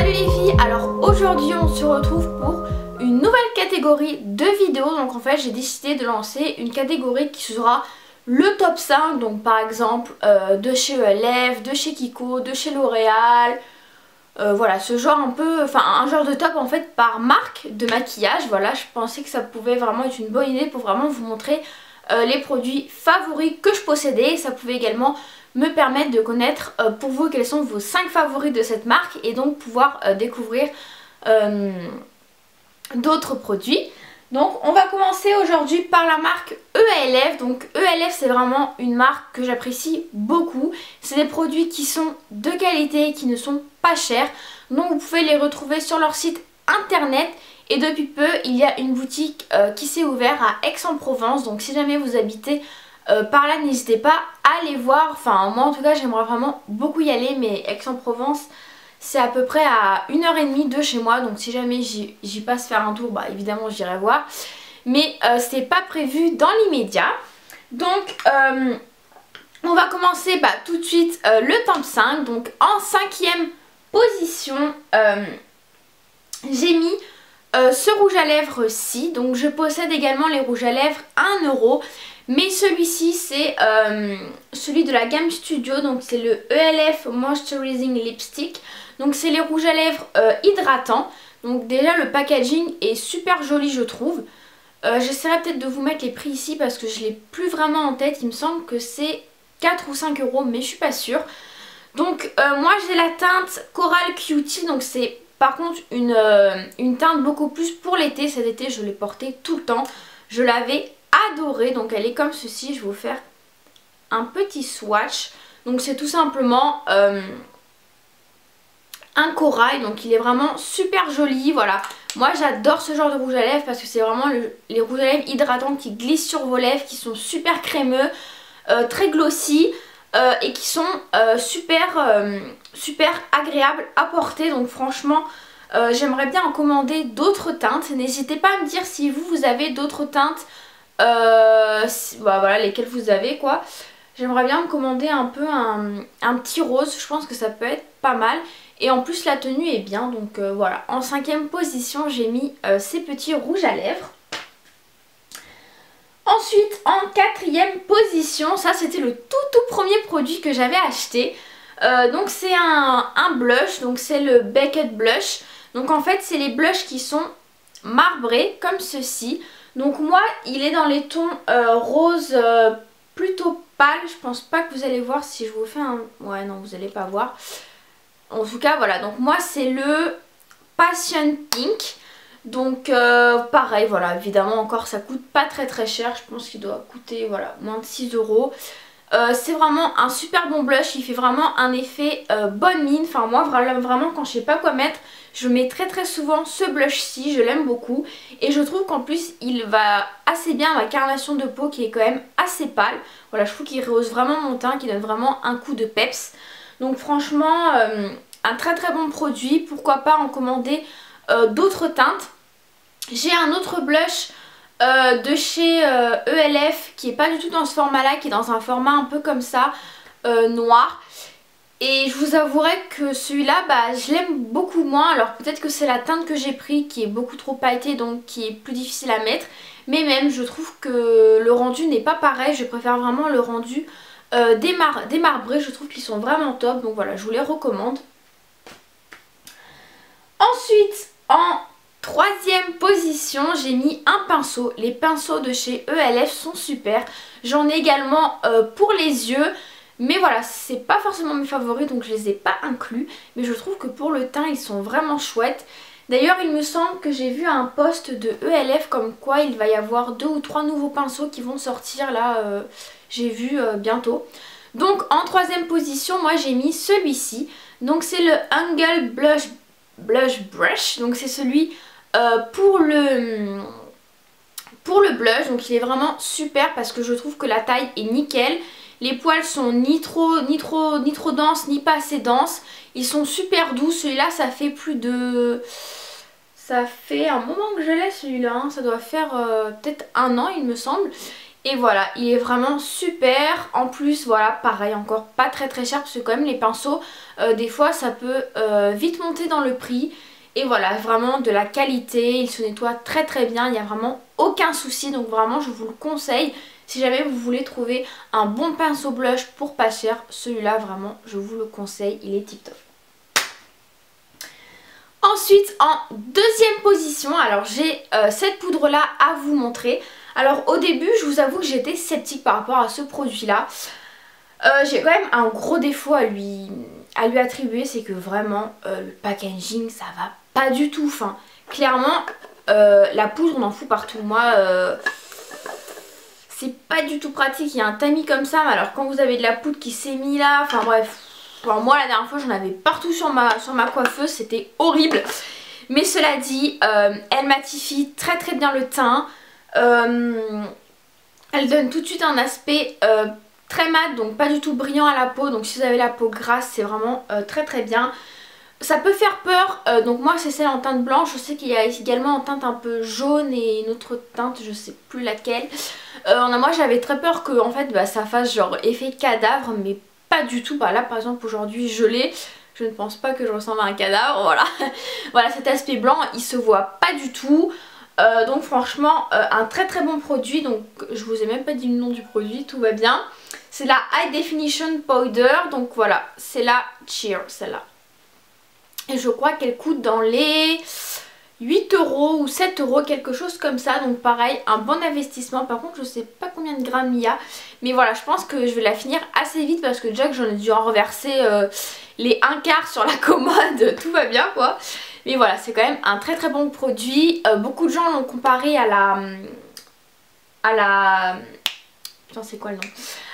Salut les filles, alors aujourd'hui on se retrouve pour une nouvelle catégorie de vidéos. Donc en fait j'ai décidé de lancer une catégorie qui sera le top 5. Donc par exemple de chez ELF, de chez Kiko, de chez L'Oréal. Voilà, ce genre un peu, enfin un genre de top en fait par marque de maquillage. Voilà, je pensais que ça pouvait vraiment être une bonne idée pour vraiment vous montrer les produits favoris que je possédais. Ça pouvait également me permettre de connaître pour vous quels sont vos 5 favoris de cette marque et donc pouvoir découvrir d'autres produits. Donc on va commencer aujourd'hui par la marque ELF. Donc ELF c'est vraiment une marque que j'apprécie beaucoup. C'est des produits qui sont de qualité, qui ne sont pas chers. Donc vous pouvez les retrouver sur leur site internet. Et depuis peu il y a une boutique qui s'est ouverte à Aix-en-Provence. Donc si jamais vous habitez par là, n'hésitez pas à aller voir. Enfin moi en tout cas j'aimerais vraiment beaucoup y aller. Mais Aix-en-Provence c'est à peu près à 1h30 de chez moi. Donc si jamais j'y passe faire un tour, bah évidemment j'irai voir. Mais c'est pas prévu dans l'immédiat. Donc on va commencer tout de suite le top 5. Donc en 5e position j'ai mis ce rouge à lèvres-ci. Donc je possède également les rouges à lèvres à 1 €. Mais celui-ci c'est celui de la gamme Studio. Donc c'est le ELF Moisturizing Lipstick. Donc c'est les rouges à lèvres hydratants. Donc déjà le packaging est super joli je trouve. J'essaierai peut-être de vous mettre les prix ici parce que je ne l'ai plus vraiment en tête. Il me semble que c'est 4 ou 5 € mais je suis pas sûre. Donc moi j'ai la teinte Coral Cutie. Donc c'est par contre une teinte beaucoup plus pour l'été. Cet été je l'ai portée tout le temps. Je l'avais adorée. Donc elle est comme ceci. Je vais vous faire un petit swatch. Donc c'est tout simplement un corail, donc il est vraiment super joli. Voilà, moi j'adore ce genre de rouge à lèvres parce que c'est vraiment les rouges à lèvres hydratants qui glissent sur vos lèvres, qui sont super crémeux, très glossy et qui sont super agréables à porter. Donc franchement j'aimerais bien en commander d'autres teintes. N'hésitez pas à me dire si vous avez d'autres teintes, voilà lesquelles vous avez quoi. J'aimerais bien me commander un peu un petit rose, je pense que ça peut être pas mal. Et en plus la tenue est bien, donc voilà. En 5e position j'ai mis ces petits rouges à lèvres. Ensuite en 4e position, ça c'était le tout premier produit que j'avais acheté. Donc c'est un blush, donc c'est le Beckett Blush. Donc en fait c'est les blushs qui sont marbrés comme ceci. Donc moi il est dans les tons rose plutôt pâle. Je pense pas que vous allez voir si je vous fais un... Ouais non vous allez pas voir. En tout cas voilà, donc moi c'est le Passion Pink. Donc pareil voilà, évidemment encore ça coûte pas très cher. Je pense qu'il doit coûter voilà moins de 6 €. C'est vraiment un super bon blush, il fait vraiment un effet bonne mine. Enfin moi vraiment quand je sais pas quoi mettre, je mets très souvent ce blush-ci, je l'aime beaucoup. Et je trouve qu'en plus il va assez bien à ma carnation de peau qui est quand même assez pâle. Voilà, je trouve qu'il rehausse vraiment mon teint, qui donne vraiment un coup de peps. Donc franchement un très bon produit, pourquoi pas en commander d'autres teintes. J'ai un autre blush de chez ELF qui est pas du tout dans ce format là, qui est dans un format un peu comme ça noir. Et je vous avouerai que celui-là je l'aime beaucoup moins. Alors peut-être que c'est la teinte que j'ai pris qui est beaucoup trop pailletée, donc qui est plus difficile à mettre. Mais même je trouve que le rendu n'est pas pareil, je préfère vraiment le rendu démarbré. Je trouve qu'ils sont vraiment top, donc voilà je vous les recommande. Ensuite en 3e position j'ai mis un pinceau. Les pinceaux de chez ELF sont super. J'en ai également pour les yeux. Mais voilà, c'est pas forcément mes favoris donc je les ai pas inclus. Mais je trouve que pour le teint ils sont vraiment chouettes. D'ailleurs il me semble que j'ai vu un post de ELF comme quoi il va y avoir 2 ou 3 nouveaux pinceaux qui vont sortir là. J'ai vu bientôt. Donc en 3e position moi j'ai mis celui-ci. Donc c'est le Angle Blush Brush. Donc c'est celui pour le blush. Donc il est vraiment super parce que je trouve que la taille est nickel. Les poils sont ni trop denses ni pas assez denses. Ils sont super doux. Celui-là ça fait plus de... Ça fait un moment que je l'ai celui-là. Ça doit faire peut-être 1 an il me semble. Et voilà, il est vraiment super. En plus voilà, pareil, encore pas très cher parce que quand même les pinceaux des fois ça peut vite monter dans le prix. Et voilà, vraiment de la qualité, il se nettoie très bien, il n'y a vraiment aucun souci. Donc vraiment je vous le conseille si jamais vous voulez trouver un bon pinceau blush pour pas cher. Celui-là vraiment je vous le conseille, il est tip top. Ensuite en deuxième position, alors j'ai cette poudre là à vous montrer. Alors au début je vous avoue que j'étais sceptique par rapport à ce produit là. J'ai quand même un gros défaut à lui attribuer, c'est que vraiment le packaging ça va pas du tout. Enfin clairement la poudre on en fout partout. Moi c'est pas du tout pratique, il y a un tamis comme ça, mais alors quand vous avez de la poudre qui s'est mis là, enfin bref. Enfin, moi la dernière fois j'en avais partout sur ma coiffeuse, c'était horrible. Mais cela dit, elle matifie très bien le teint. Elle donne tout de suite un aspect très mat, donc pas du tout brillant à la peau. Donc si vous avez la peau grasse, c'est vraiment très bien. Ça peut faire peur, donc moi c'est celle en teinte blanche. Je sais qu'il y a également en teinte un peu jaune et une autre teinte, je sais plus laquelle. Moi j'avais très peur que en fait ça fasse genre effet cadavre, mais pas du tout. Là par exemple aujourd'hui je l'ai. Je ne pense pas que je ressemble à un cadavre, voilà. Voilà, cet aspect blanc il se voit pas du tout. Donc franchement un très bon produit. Donc je vous ai même pas dit le nom du produit, tout va bien. C'est la High Definition Powder. Donc voilà, c'est la Cheer, celle-là. Et je crois qu'elle coûte dans les 8 € ou 7 €, quelque chose comme ça. Donc pareil, un bon investissement. Par contre je sais pas combien de grammes il y a, mais voilà, je pense que je vais la finir assez vite parce que déjà que j'en ai dû en reverser les 1/4 sur la commode. Tout va bien quoi. Mais voilà, c'est quand même un très bon produit. Beaucoup de gens l'ont comparé à la... Putain c'est quoi le nom,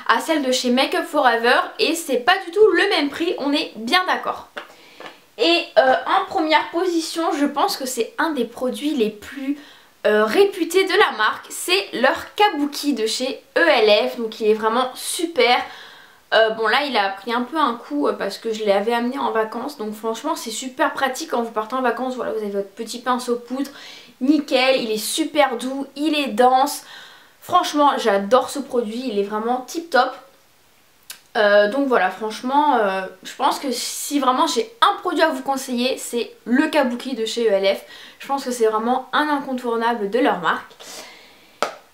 à celle de chez Make Up Forever. Et c'est pas du tout le même prix, on est bien d'accord. Et en première position, je pense que c'est un des produits les plus réputés de la marque. C'est leur Kabuki de chez ELF. Donc il est vraiment super. Bon là il a pris un peu un coup parce que je l'avais amené en vacances. Donc franchement c'est super pratique quand vous partez en vacances. Voilà, vous avez votre petit pinceau poudre, nickel, il est super doux, il est dense. Franchement j'adore ce produit, il est vraiment tip top. Donc voilà, franchement je pense que si vraiment j'ai un produit à vous conseiller, c'est le Kabuki de chez ELF. Je pense que c'est vraiment un incontournable de leur marque.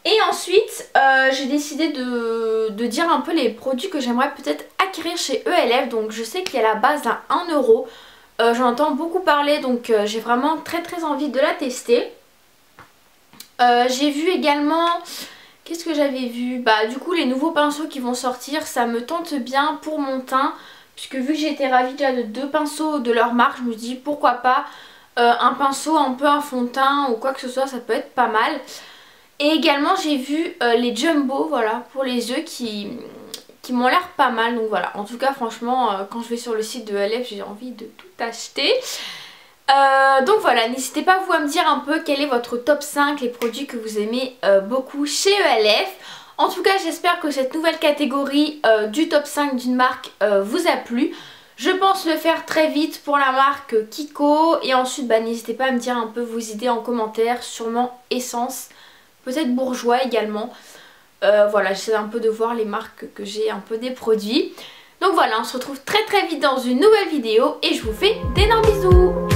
Et ensuite j'ai décidé de dire un peu les produits que j'aimerais peut-être acquérir chez ELF. Donc je sais qu'il y a la base à 1 €. J'en entends beaucoup parler, donc j'ai vraiment très envie de la tester. J'ai vu également... Qu'est-ce que j'avais vu? Du coup les nouveaux pinceaux qui vont sortir, ça me tente bien pour mon teint. Puisque vu que j'ai été ravie déjà de 2 pinceaux de leur marque, je me dis pourquoi pas un pinceau un peu à fond de teint ou quoi que ce soit, ça peut être pas mal. Et également j'ai vu les Jumbo, voilà, pour les yeux qui m'ont l'air pas mal. Donc voilà, en tout cas franchement quand je vais sur le site de ELF, j'ai envie de tout acheter. Donc voilà, n'hésitez pas vous à me dire un peu quel est votre top 5, les produits que vous aimez beaucoup chez ELF. En tout cas j'espère que cette nouvelle catégorie du top 5 d'une marque vous a plu. Je pense le faire très vite pour la marque Kiko. Et ensuite n'hésitez pas à me dire un peu vos idées en commentaire, sûrement Essence, peut-être Bourjois également. Voilà, j'essaie un peu de voir les marques que j'ai, un peu des produits. Donc voilà, on se retrouve très vite dans une nouvelle vidéo et je vous fais d'énormes bisous.